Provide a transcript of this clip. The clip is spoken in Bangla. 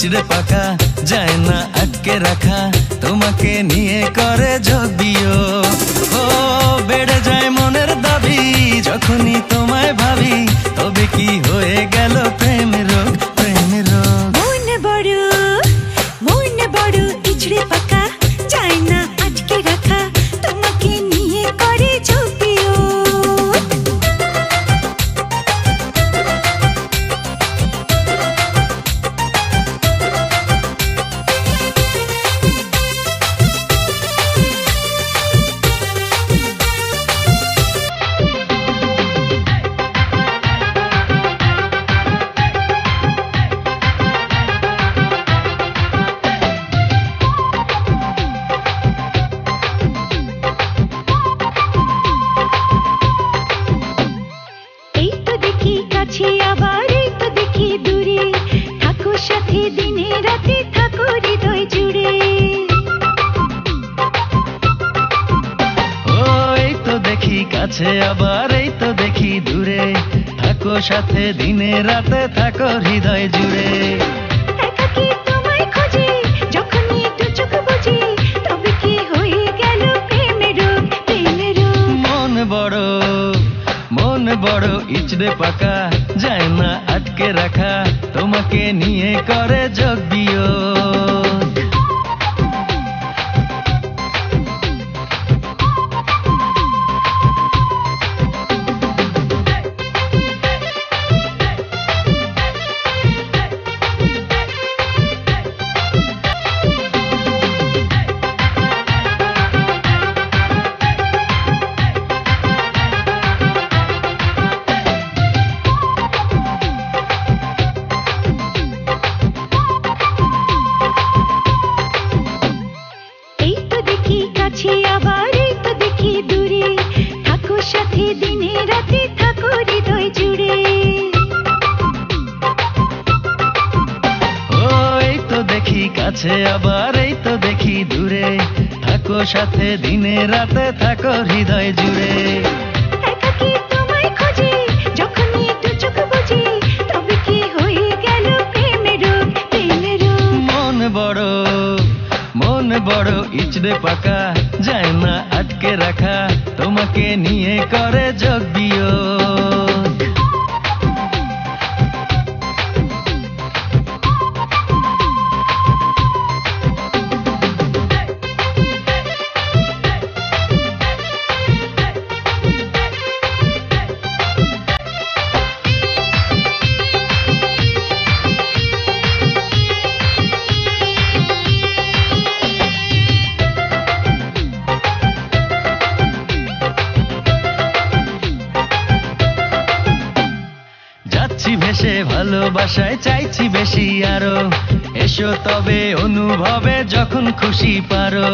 ইচড়ে পাকা যায় না আটকে রাখা, তোমাকে নিয়ে করে যদিও ও বেড়ে যায় মনের দাবি, যখনই তোমায় ভাবি তবে কি হয়ে গেল প্রেম রোগ, প্রেম রোগ। মন বড় ইচড়ে পাকা যায় না আটকে রাখা, তোমাকে নিয়ে করে যদিও আবার এই তো দেখি দূরে, থাকো সাথে দিনে রাতে, থাকো হৃদয় জুড়ে। ও এই তো দেখি কাছে আবার এই তো দেখি দূরে, থাকো সাথে দিনে রাতে, থাকো হৃদয় জুড়ে। একাকী তোমায় খোঁজে যখনই দু চোখ বুঝি, তবে কি হয়ে গেল প্রেমের রোগ, প্রেমের রোগ। মন বড় ইচড়ে পাকা যায় না আটকে রাখা, তোমাকে নিয়ে করে যদিও আবার এই তো দেখি দূরে, থাকো সাথে দিনে রাতে, থাকো হৃদয় জুড়ে। ও এই তো দেখি কাছে আবার এই তো দেখি দূরে, থাকো সাথে দিনে রাতে, থাকো হৃদয় জুড়ে। একাকী তোমায় খোঁজে যখনই দু চোখ বুঝি, তবে কি হয়ে গেল প্রেমের রোগ, প্রেমের রোগ। মন বড় ইচড়ে পাকা যায় না আটকে রাখা, তোমাকে নিয়ে করে যদিও ভেসে ভালোবাসায় চাইছি বেশি আরো, এসো তবে অনুভবে যখন খুশি পারো।